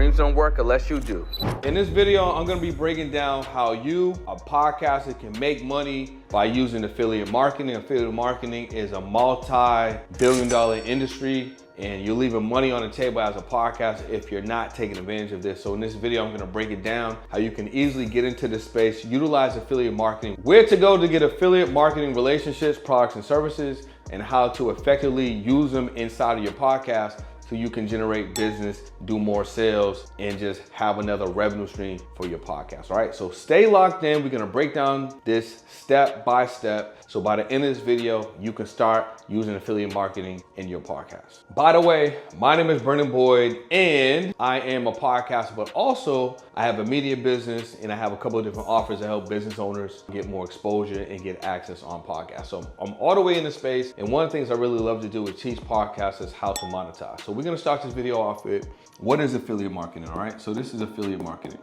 dreams don't work unless you do. In this video, I'm gonna be breaking down how you, a podcaster, can make money by using affiliate marketing. Affiliate marketing is a multi-billion-dollar industry, and you're leaving money on the table as a podcaster if you're not taking advantage of this. So in this video, I'm gonna break it down, how you can easily get into this space, utilize affiliate marketing, where to go to get affiliate marketing relationships, products, and services, and how to effectively use them inside of your podcast so you can generate business, do more sales, and just have another revenue stream for your podcast, all right? So stay locked in. We're gonna break down this step by step. So by the end of this video, you can start using affiliate marketing in your podcast. By the way, my name is Brendan Boyd, and I am a podcaster, but also I have a media business, and I have a couple of different offers to help business owners get more exposure and get access on podcasts. So I'm all the way in the space, and one of the things I really love to do is teach podcasters how to monetize. So we're gonna start this video off with, what is affiliate marketing, all right? So this is affiliate marketing.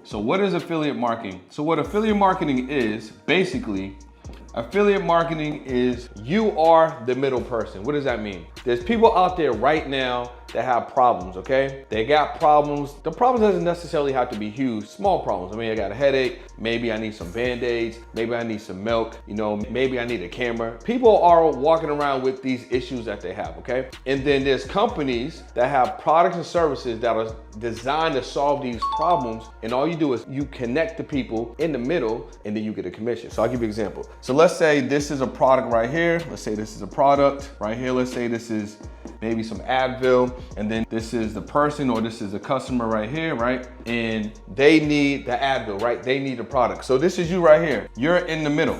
So what is affiliate marketing? So what affiliate marketing is, basically, affiliate marketing is you are the middle person. What does that mean? There's people out there right now that have problems, okay? They got problems. The problem doesn't necessarily have to be huge, small problems. I mean, I got a headache, maybe I need some Band-Aids, maybe I need some milk, maybe I need a camera. People are walking around with these issues that they have, okay? And then there's companies that have products and services that are designed to solve these problems, and all you do is you connect the people in the middle, and then you get a commission. So I'll give you an example. So let's say this is a product right here. Let's say this is a product right here. Let's say this is maybe some Advil, and then this is the person, or this is a customer right here, right? And they need the Advil, right? They need the product. So this is you right here. You're in the middle,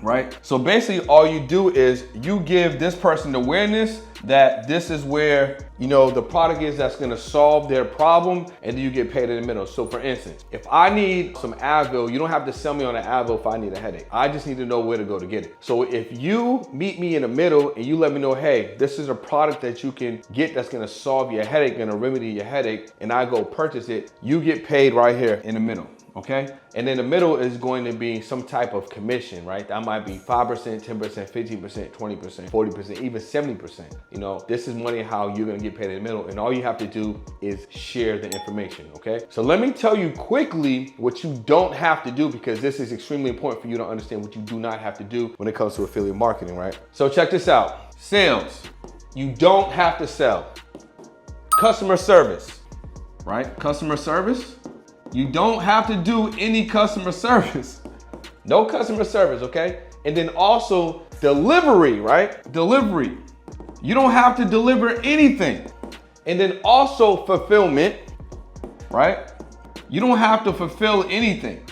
right? So basically all you do is you give this person the awareness that this is where, the product is that's gonna solve their problem, and then you get paid in the middle. So for instance, if I need some Advil, you don't have to sell me on an Advil if I need a headache. I just need to know where to go to get it. So if you meet me in the middle and you let me know, hey, this is a product that you can get that's gonna solve your headache, gonna remedy your headache, and I go purchase it, you get paid right here in the middle. Okay? And then the middle is going to be some type of commission, right? That might be 5%, 10%, 15%, 20%, 40%, even 70%. This is money how you're gonna get paid in the middle, and all you have to do is share the information, okay? So let me tell you quickly what you don't have to do, because this is extremely important for you to understand what you do not have to do when it comes to affiliate marketing, right? So check this out. Sales. You don't have to sell. Customer service, right? Customer service. You don't have to do any customer service. No customer service, okay? And then also delivery, right? Delivery. You don't have to deliver anything. And then also fulfillment, right? You don't have to fulfill anything.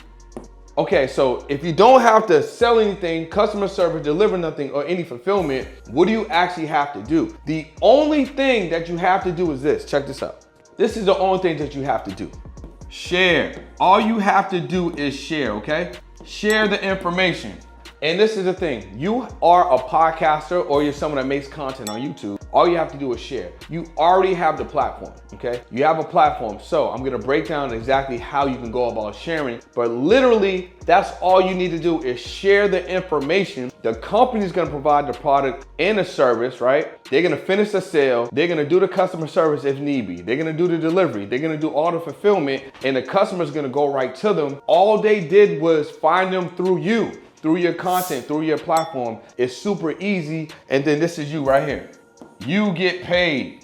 Okay, so if you don't have to sell anything, customer service, deliver nothing, or any fulfillment, what do you actually have to do? The only thing that you have to do is this. Check this out. This is the only thing that you have to do. Share. All you have to do is share, okay? Share the information. And this is the thing, you are a podcaster or you're someone that makes content on YouTube. All you have to do is share. You already have the platform, okay? You have a platform. So I'm gonna break down exactly how you can go about sharing, but literally that's all you need to do is share the information. The company's gonna provide the product and the service, right? They're gonna finish the sale. They're gonna do the customer service if need be. They're gonna do the delivery. They're gonna do all the fulfillment, and the customer's gonna go right to them. All they did was find them through you, through your content, through your platform. It's super easy. And then this is you right here. You get paid.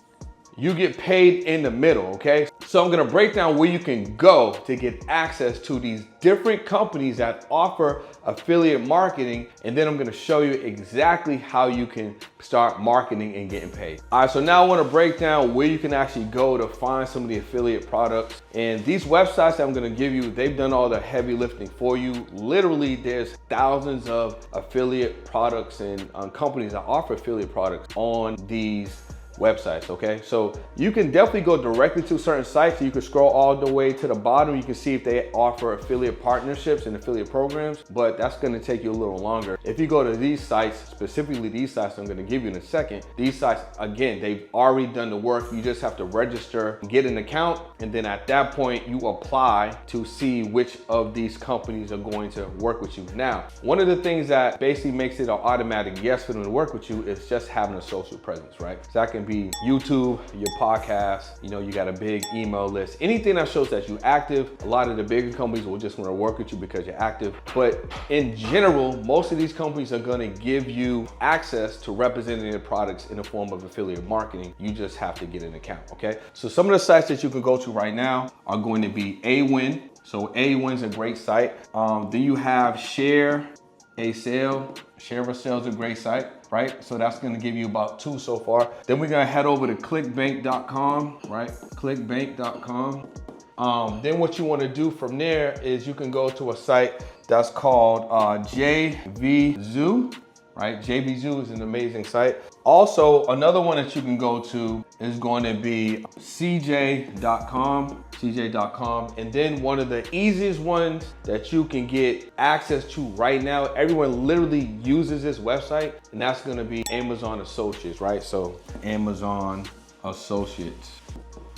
You get paid in the middle, okay? So I'm gonna break down where you can go to get access to these different companies that offer affiliate marketing, and then I'm gonna show you exactly how you can start marketing and getting paid. All right, so now I wanna break down where you can actually go to find some of the affiliate products. And these websites that I'm gonna give you, they've done all the heavy lifting for you. Literally, there's thousands of affiliate products and companies that offer affiliate products on these websites, okay? So you can definitely go directly to certain sites. You can scroll all the way to the bottom. You can see if they offer affiliate partnerships and affiliate programs, but that's gonna take you a little longer. If you go to these sites, specifically these sites I'm gonna give you in a second, these sites, again, they've already done the work. You just have to register, get an account, and then at that point, you apply to see which of these companies are going to work with you. Now, one of the things that basically makes it an automatic yes for them to work with you is just having a social presence, right? So that can be YouTube, your podcast, you know, you got a big email list, anything that shows that you're active. A lot of the bigger companies will just want to work with you because you're active. But in general, most of these companies are going to give you access to representing their products in the form of affiliate marketing. You just have to get an account, okay? So some of the sites that you can go to right now are going to be Awin. So Awin's a great site. Then you have Share a Sale. Share a Sale is a great site, right? So that's gonna give you about 2 so far. Then we're gonna head over to clickbank.com, right? Clickbank.com. Then what you wanna do from there is you can go to a site that's called JVZoo, right? JVZoo is an amazing site. Also, another one that you can go to is going to be CJ.com. And then one of the easiest ones that you can get access to right now, everyone literally uses this website, and that's gonna be Amazon Associates, right? So Amazon Associates.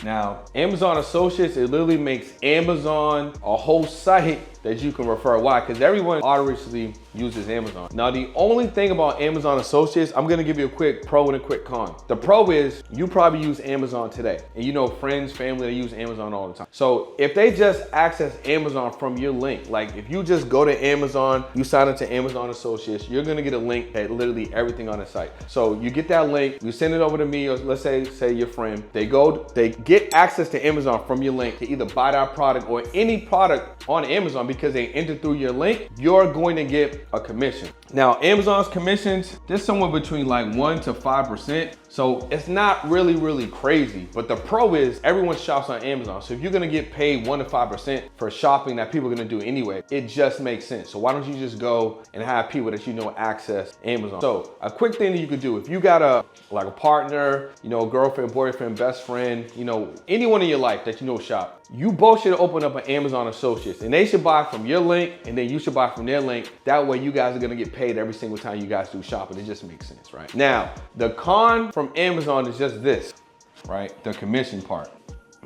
Now, Amazon Associates, it literally makes Amazon a whole site that you can refer. Why? Because everyone obviously uses Amazon. Now, the only thing about Amazon Associates, I'm gonna give you a quick pro and a quick con. The pro is you probably use Amazon today, and you know friends, family, they use Amazon all the time. So if they just access Amazon from your link, like if you just go to Amazon, you sign into Amazon Associates, you're gonna get a link at literally everything on the site. So you get that link, you send it over to me, or let's say your friend, they get access to Amazon from your link to either buy that product or any product on Amazon. Because they enter through your link, you're going to get a commission. Now, Amazon's commissions, they're somewhere between like 1 to 5%. So it's not really crazy, but the pro is everyone shops on Amazon. So if you're gonna get paid 1 to 5% for shopping that people are gonna do anyway, it just makes sense. So why don't you just go and have people that you know access Amazon? So a quick thing that you could do, if you got a partner, you know, girlfriend, boyfriend, best friend, you know, anyone in your life that you know shop, you both should open up an Amazon Associates, and they should buy from your link, and then you should buy from their link. That way you guys are gonna get paid every single time you guys do shopping. It just makes sense, right? Now, the con from Amazon is just this, right? The commission part.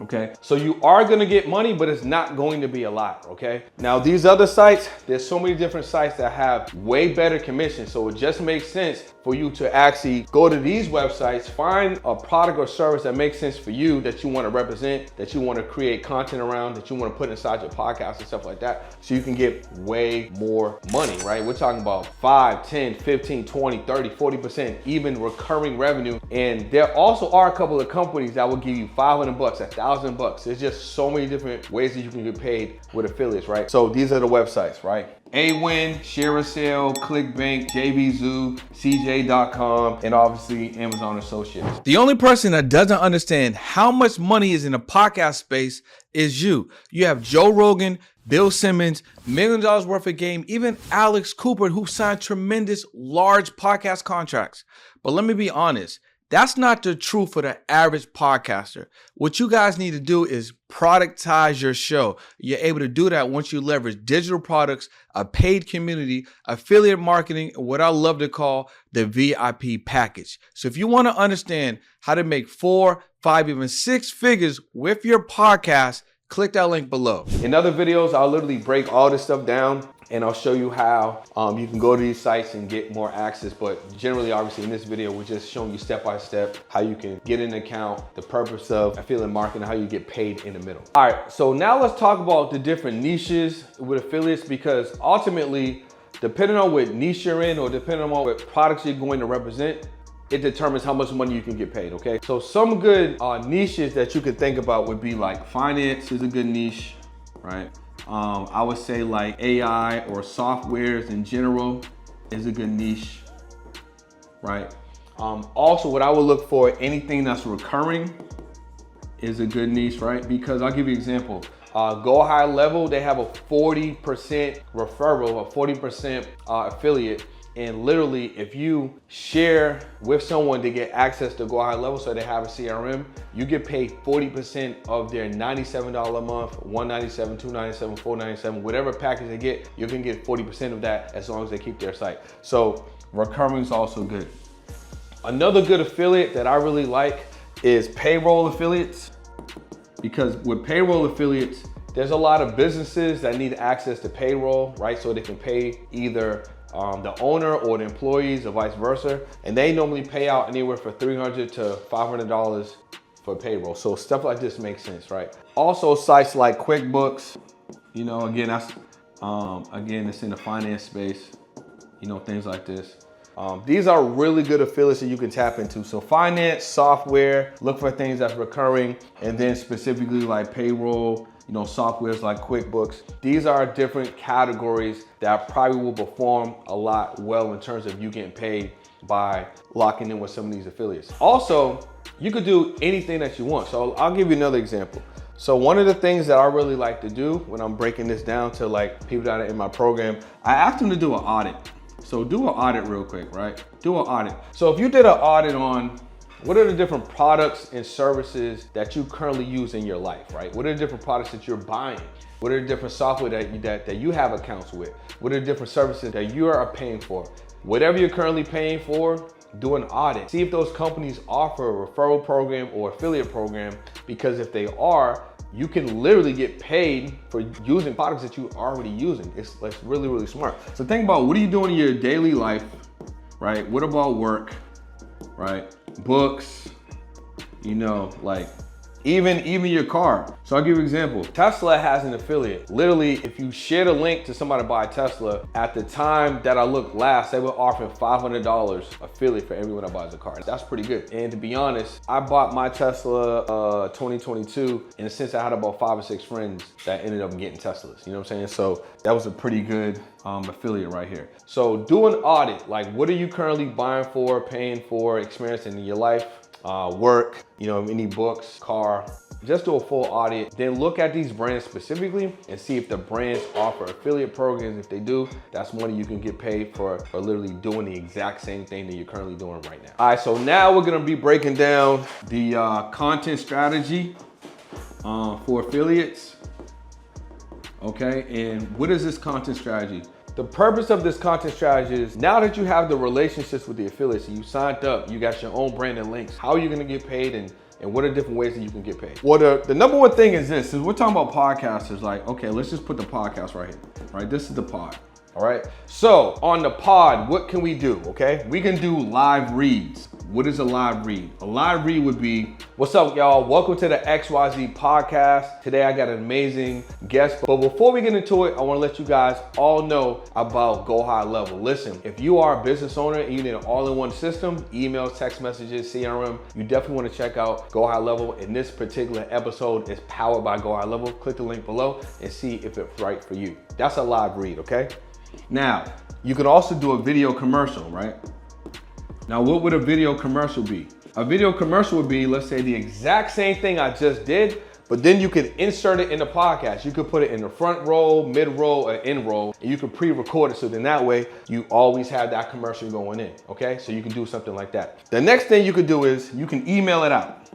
Okay, so you are gonna get money, but it's not going to be a lot, okay? Now, these other sites, there's so many different sites that have way better commission, so it just makes sense for you to actually go to these websites, find a product or service that makes sense for you, that you wanna represent, that you wanna create content around, that you wanna put inside your podcast and stuff like that, so you can get way more money, right? We're talking about 5, 10, 15, 20, 30, 40%, even recurring revenue. And there also are a couple of companies that will give you $500, $1,000. There's just so many different ways that you can get paid with affiliates, right? So these are the websites, right? Awin, Share a Sale, ClickBank, JVZoo, CJ.com, and obviously Amazon Associates. The only person that doesn't understand how much money is in the podcast space is you. You have Joe Rogan, Bill Simmons, $1 million worth of game, even Alex Cooper, who signed tremendous large podcast contracts. But let me be honest, that's not the truth for the average podcaster. What you guys need to do is productize your show. You're able to do that once you leverage digital products, a paid community, affiliate marketing, what I love to call the VIP package. So if you want to understand how to make 4, 5, even 6 figures with your podcast, click that link below. In other videos, I'll literally break all this stuff down, and I'll show you how you can go to these sites and get more access. But generally, obviously in this video, we're just showing you step by step how you can get an account, the purpose of affiliate marketing, how you get paid in the middle. All right, so now let's talk about the different niches with affiliates, because ultimately, depending on what niche you're in or depending on what products you're going to represent, it determines how much money you can get paid, okay? So some good niches that you could think about would be like finance is a good niche, right? I would say like AI or softwares in general is a good niche, right? Also, what I would look for, anything that's recurring is a good niche, right? Because I'll give you an example. Go High Level, they have a 40% referral, a 40% affiliate. And literally, if you share with someone to get access to Go High Level, so they have a CRM, you get paid 40% of their $97 a month, $197, $297, $497, whatever package they get, you can get 40% of that as long as they keep their site. So recurring is also good. Another good affiliate that I really like is payroll affiliates, because with payroll affiliates, there's a lot of businesses that need access to payroll, right? So they can pay either the owner or the employees or vice versa. And they normally pay out anywhere from $300 to $500 for payroll. So stuff like this makes sense, right? Also sites like QuickBooks, you know, again, that's, again, it's in the finance space, you know, things like this. These are really good affiliates that you can tap into. So finance, software, look for things that's recurring, and then specifically like payroll, you know, softwares like QuickBooks. These are different categories that probably will perform a lot well in terms of you getting paid by locking in with some of these affiliates. Also, you could do anything that you want. So I'll give you another example. So one of the things that I really like to do when I'm breaking this down to like people that are in my program, I ask them to do an audit. So do an audit real quick, right? Do an audit. So if you did an audit on what are the different products and services that you currently use in your life, right? What are the different products that you're buying? What are the different software that you have accounts with? What are the different services that you are paying for? Whatever you're currently paying for, do an audit. See if those companies offer a referral program or affiliate program, because if they are, you can literally get paid for using products that you're already using. It's like really, really smart. So think about, what are you doing in your daily life, right? What about work, right? Books, you know, like even your car. So I'll give you an example. Tesla has an affiliate. Literally, if you share the link to somebody to buy a Tesla, at the time that I looked last, they were offering $500 affiliate for everyone that buys a car. That's pretty good. And to be honest, I bought my Tesla 2022, and since I had about 5 or 6 friends that ended up getting Teslas, you know what I'm saying? So that was a pretty good affiliate right here. So do an audit. Like, what are you currently buying for, paying for, experiencing in your life? Work, you know, any books, car, just do a full audit. Then look at these brands specifically and see if the brands offer affiliate programs. If they do, that's money you can get paid for literally doing the exact same thing that you're currently doing right now. All right, so now we're gonna be breaking down the content strategy for affiliates. Okay, and what is this content strategy? The purpose of this content strategy is, now that you have the relationships with the affiliates, you signed up, you got your own brand and links, how are you gonna get paid, and what are different ways that you can get paid? Well, the number one thing is this, is we're talking about podcasters, like, okay, let's just put the podcast right here, right? This is the pod, all right? So on the pod, what can we do, okay? We can do live reads. What is a live read? A live read would be, what's up, y'all? Welcome to the XYZ podcast. Today I got an amazing guest. But before we get into it, I wanna let you guys all know about Go High Level. Listen, if you are a business owner and you need an all-in-one system, emails, text messages, CRM, you definitely wanna check out Go High Level. And this particular episode is powered by Go High Level. Click the link below and see if it's right for you. That's a live read, okay? Now, you can also do a video commercial, right? Now, what would a video commercial be? A video commercial would be, let's say, the exact same thing I just did, but then you could insert it in the podcast. You could put it in the front roll, mid roll, or end roll, and you could pre-record it. So then that way, you always have that commercial going in, okay? So you can do something like that. The next thing you could do is you can email it out,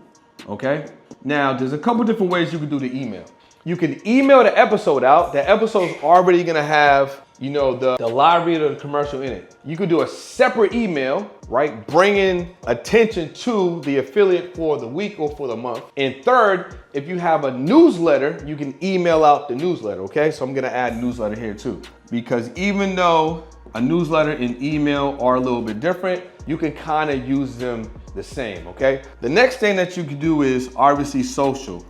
okay? Now, there's a couple different ways you could do the email. You can email the episode out. The episode's already gonna have, you know, the live read of the commercial in it. You could do a separate email, right? Bringing attention to the affiliate for the week or for the month. And third, if you have a newsletter, you can email out the newsletter, okay? So I'm gonna add newsletter here too, because even though a newsletter and email are a little bit different, you can kind of use them the same, okay? The next thing that you can do is obviously social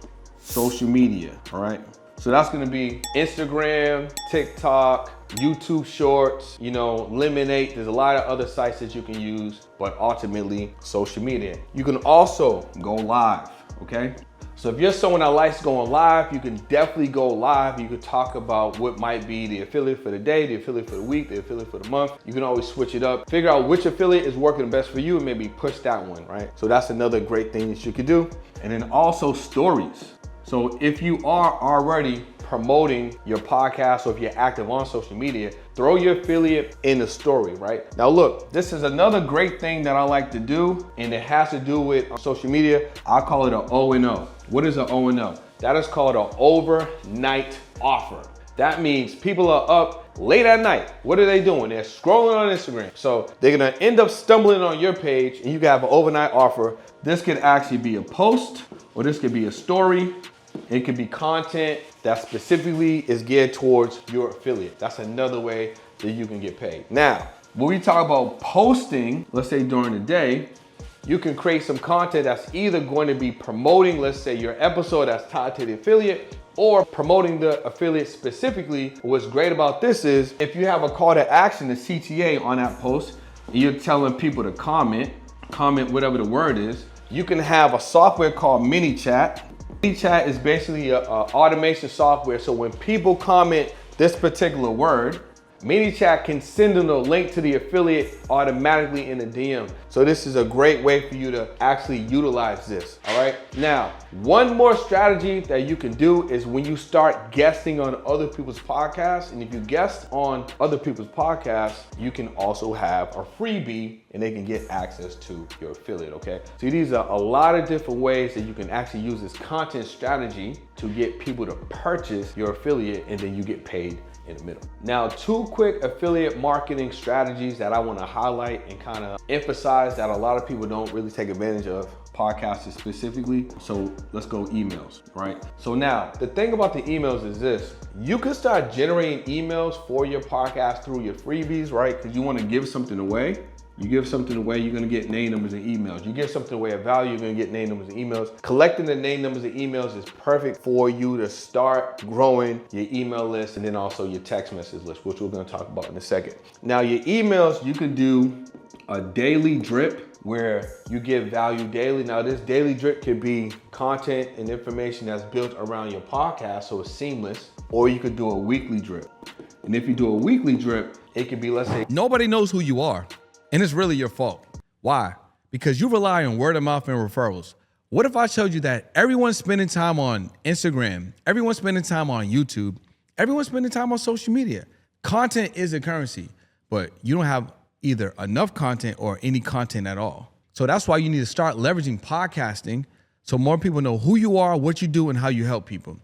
media, all right? So that's gonna be Instagram, TikTok, YouTube Shorts, you know, Lemonade. There's a lot of other sites that you can use, but ultimately social media. You can also go live, okay? So if you're someone that likes going live, you can definitely go live. You can talk about what might be the affiliate for the day, the affiliate for the week, the affiliate for the month. You can always switch it up, figure out which affiliate is working the best for you and maybe push that one, right? So that's another great thing that you could do. And then also stories. So if you are already promoting your podcast, or if you're active on social media, throw your affiliate in the story, right? Now look, this is another great thing that I like to do, and it has to do with social media. I call it an O&O. What is an O&O? That is called an overnight offer. That means people are up late at night. What are they doing? They're scrolling on Instagram. So they're gonna end up stumbling on your page, and you can have an overnight offer. This could actually be a post, or this could be a story. It could be content that specifically is geared towards your affiliate. That's another way that you can get paid. Now, when we talk about posting, let's say during the day, you can create some content that's either going to be promoting, let's say your episode that's tied to the affiliate, or promoting the affiliate specifically. What's great about this is if you have a call to action, the CTA on that post, and you're telling people to comment whatever the word is, you can have a software called ManyChat. ManyChat is basically a automation software. So when people comment this particular word, ManyChat can send them a link to the affiliate automatically in the DM. So this is a great way for you to actually utilize this, all right? Now, one more strategy that you can do is when you start guesting on other people's podcasts, and if you guest on other people's podcasts, you can also have a freebie and they can get access to your affiliate, okay? So these are a lot of different ways that you can actually use this content strategy to get people to purchase your affiliate, and then you get paid in the middle. Now, 2 quick affiliate marketing strategies that I want to highlight and kind of emphasize that a lot of people don't really take advantage of, podcasters specifically. So let's go emails, right? So now the thing about the emails is this: you can start generating emails for your podcast through your freebies, right? Because you want to give something away. You give something away, you're gonna get name, numbers, and emails. You give something away of value, you're gonna get name, numbers, and emails. Collecting the name, numbers, and emails is perfect for you to start growing your email list and then also your text message list, which we're gonna talk about in a second. Now, your emails, you can do a daily drip where you give value daily. Now, this daily drip could be content and information that's built around your podcast, so it's seamless, or you could do a weekly drip. And if you do a weekly drip, it could be, let's say, Nobody knows who you are, and it's really your fault. Why? Because you rely on word of mouth and referrals. What if I showed you that everyone's spending time on Instagram, everyone's spending time on YouTube, everyone's spending time on social media? Content is a currency, but you don't have either enough content or any content at all. So that's why you need to start leveraging podcasting so more people know who you are, what you do, and how you help people.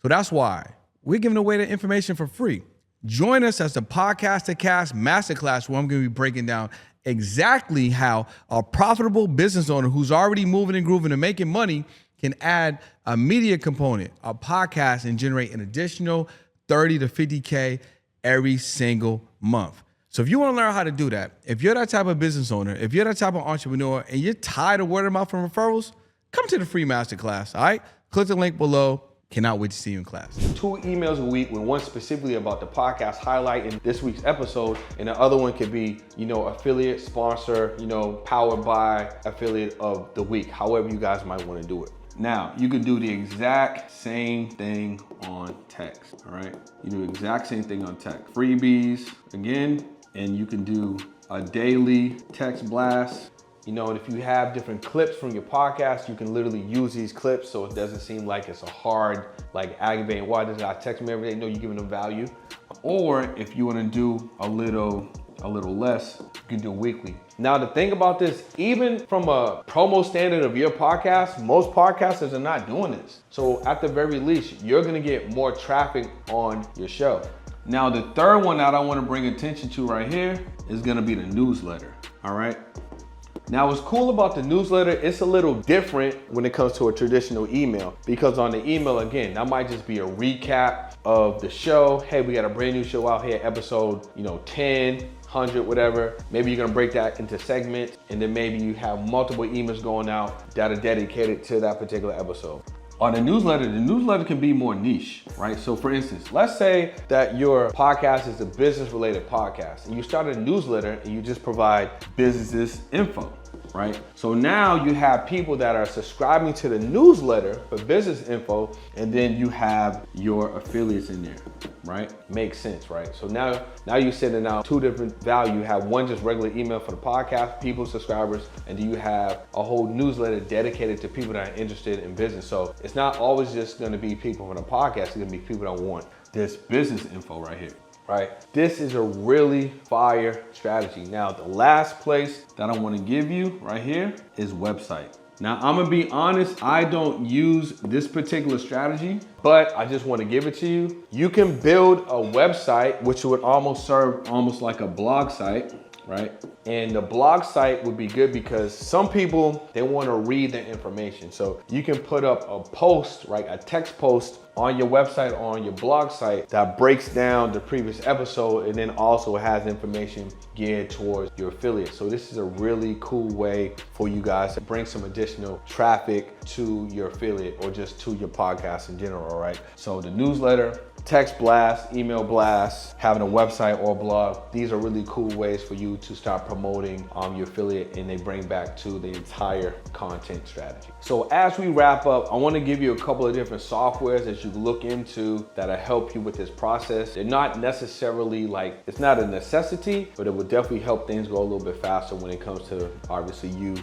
So that's why we're giving away the information for free. Join us as the Podcast to Cast Masterclass, where I'm going to be breaking down exactly how a profitable business owner who's already moving and grooving and making money can add a media component, a podcast, and generate an additional 30 to 50K every single month. So if you want to learn how to do that, if you're that type of business owner, if you're that type of entrepreneur, and you're tired of word of mouth and referrals, come to the free masterclass, all right? Click the link below. Cannot wait to see you in class. 2 emails a week, with one specifically about the podcast highlight in this week's episode, and the other one could be, affiliate, sponsor, powered by affiliate of the week, however you guys might want to do it. Now, you can do the exact same thing on text, all right? You do the exact same thing on text. Freebies, again, and you can do a daily text blast. And if you have different clips from your podcast, you can literally use these clips so it doesn't seem like it's a hard, aggravating, why does God text me every day? No, you're giving them value. Or if you want to do a little less, you can do weekly. Now, the thing about this, even from a promo standard of your podcast, most podcasters are not doing this. So at the very least, you're going to get more traffic on your show. Now, the third one that I want to bring attention to right here is going to be the newsletter, all right? Now, what's cool about the newsletter, it's a little different when it comes to a traditional email, because on the email, again, that might just be a recap of the show. Hey, we got a brand new show out here, episode, 10, 100, whatever. Maybe you're gonna break that into segments, and then maybe you have multiple emails going out that are dedicated to that particular episode. On the newsletter can be more niche, right? So for instance, let's say that your podcast is a business related podcast and you started a newsletter and you just provide business info, right? So now you have people that are subscribing to the newsletter for business info, and then you have your affiliates in there, right? Makes sense, right? So now you're sending out 2 different value. You have one just regular email for the podcast, people, subscribers, and then you have a whole newsletter dedicated to people that are interested in business. So it's not always just gonna be people from the podcast, it's gonna be people that want this business info right here, right? This is a really fire strategy. Now, the last place that I wanna give you right here is website. Now, I'm gonna be honest, I don't use this particular strategy, but I just wanna give it to you. You can build a website, which would almost serve almost like a blog site, right? And the blog site would be good because some people, they want to read the information. So you can put up a post, right? A text post on your website or on your blog site that breaks down the previous episode and then also has information geared towards your affiliate. So this is a really cool way for you guys to bring some additional traffic to your affiliate or just to your podcast in general, right? So the newsletter, text blast, email blast, having a website or blog, these are really cool ways for you to start promoting your affiliate, and they bring back to the entire content strategy. So as we wrap up, I want to give you a couple of different softwares that you can look into that'll help you with this process. They're not necessarily like, it's not a necessity, but it would definitely help things go a little bit faster when it comes to obviously you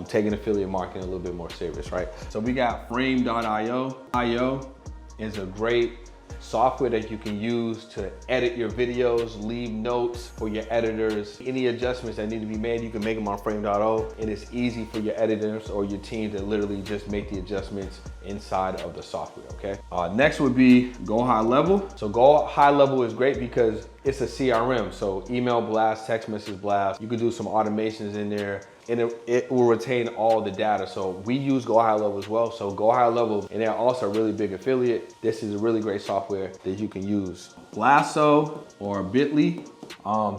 taking affiliate marketing a little bit more serious, right? So we got frame.io. IO is a great software that you can use to edit your videos, leave notes for your editors. Any adjustments that need to be made, you can make them on frame.io, and it's easy for your editors or your team to literally just make the adjustments inside of the software, okay? Next would be Go High Level. So Go High Level is great because it's a CRM. So email blast, text message blast, you can do some automations in there, and it will retain all the data. So we use Go High Level as well. So Go High Level, and they're also a really big affiliate. This is a really great software that you can use. Blasso or Bitly.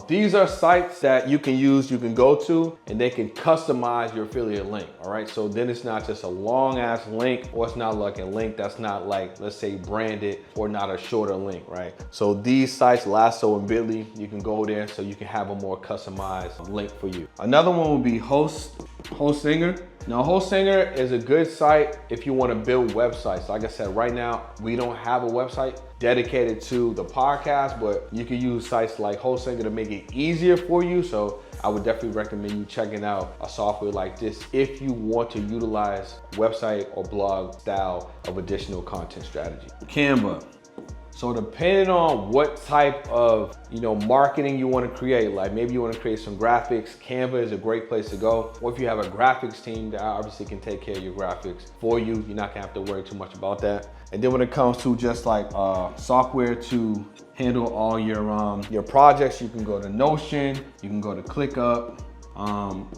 These are sites that you can use, you can go to, and they can customize your affiliate link, all right? So then it's not just a long ass link, or it's not like a link that's not like, let's say branded, or not a shorter link, right? So these sites, Lasso and Bitly, you can go there so you can have a more customized link for you. Another one would be Hostinger. Now, Hostinger is a good site if you want to build websites. Like I said, right now, we don't have a website dedicated to the podcast, but you can use sites like Hostinger to make it easier for you. So I would definitely recommend you checking out a software like this if you want to utilize website or blog style of additional content strategy. Canva. So depending on what type of marketing you want to create, like maybe you want to create some graphics, Canva is a great place to go. Or if you have a graphics team that obviously can take care of your graphics for you, you're not gonna have to worry too much about that. And then when it comes to just like software to handle all your projects, you can go to Notion, you can go to ClickUp.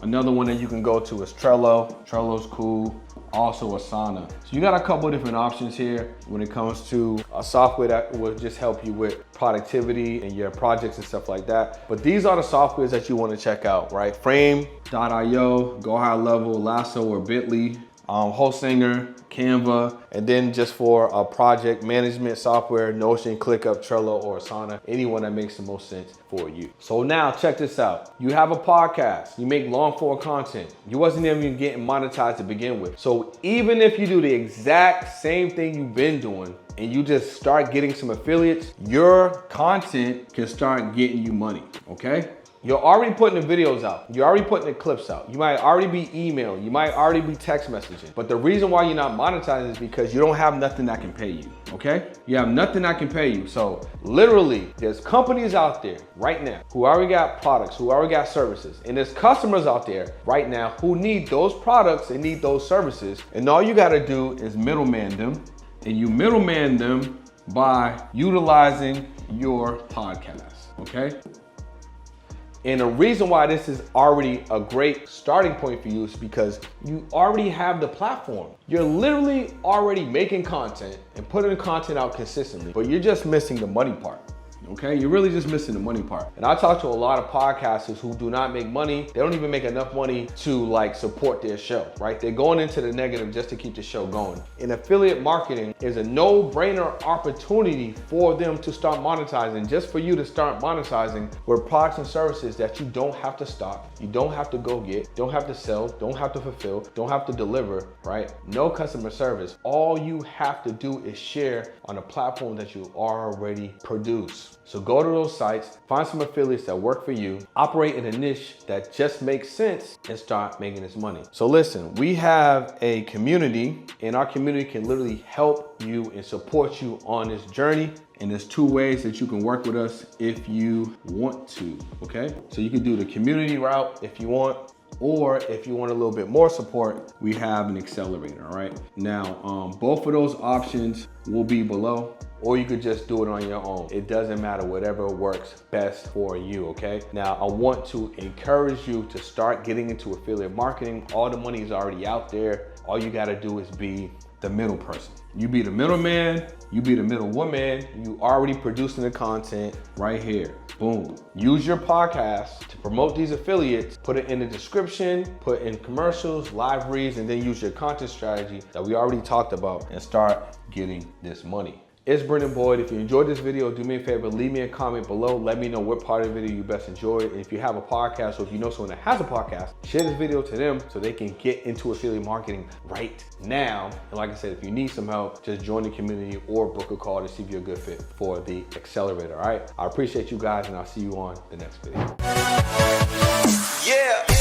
Another one that you can go to is Trello. Trello's cool. Also Asana. So you got a couple of different options here when it comes to a software that will just help you with productivity and your projects and stuff like that. But these are the softwares that you want to check out, right? Frame.io, Go High Level, Lasso or Bitly, Hostinger, Canva, and then just for a project management software, Notion, ClickUp, Trello, or Asana, anyone that makes the most sense for you. So now check this out. You have a podcast, you make long form content. You wasn't even getting monetized to begin with. So even if you do the exact same thing you've been doing and you just start getting some affiliates, your content can start getting you money, okay? You're already putting the videos out. You're already putting the clips out. You might already be emailing. You might already be text messaging. But the reason why you're not monetizing is because you don't have nothing that can pay you, okay? You have nothing that can pay you. So literally, there's companies out there right now who already got products, who already got services. And there's customers out there right now who need those products and need those services. And all you gotta do is middleman them. And you middleman them by utilizing your podcast, okay? And the reason why this is already a great starting point for you is because you already have the platform. You're literally already making content and putting content out consistently, but you're just missing the money part. Okay, you're really just missing the money part. And I talk to a lot of podcasters who do not make money. They don't even make enough money to like support their show, right? They're going into the negative just to keep the show going. And affiliate marketing is a no-brainer opportunity for them to start monetizing, just for you to start monetizing with products and services that you don't have to stock, you don't have to go get, don't have to sell, don't have to fulfill, don't have to deliver, right? No customer service. All you have to do is share on a platform that you already produce. So go to those sites, find some affiliates that work for you, operate in a niche that just makes sense, and start making this money. So listen, we have a community, and our community can literally help you and support you on this journey. And there's two ways that you can work with us if you want to, okay? So you can do the community route if you want, or if you want a little bit more support, we have an accelerator, all right? Now, both of those options will be below. or you could just do it on your own. It doesn't matter, whatever works best for you, okay? Now, I want to encourage you to start getting into affiliate marketing. All the money is already out there. All you gotta do is be the middle person. You be the middleman, you be the middle woman, you already producing the content right here. Boom. Use your podcast to promote these affiliates, put it in the description, put in commercials, live reads, and then use your content strategy that we already talked about and start getting this money. It's Brendan Boyd. If you enjoyed this video, do me a favor, leave me a comment below. Let me know what part of the video you best enjoyed. And if you have a podcast, or if you know someone that has a podcast, share this video to them so they can get into affiliate marketing right now. And like I said, if you need some help, just join the community or book a call to see if you're a good fit for the accelerator, all right? I appreciate you guys, and I'll see you on the next video. Yeah.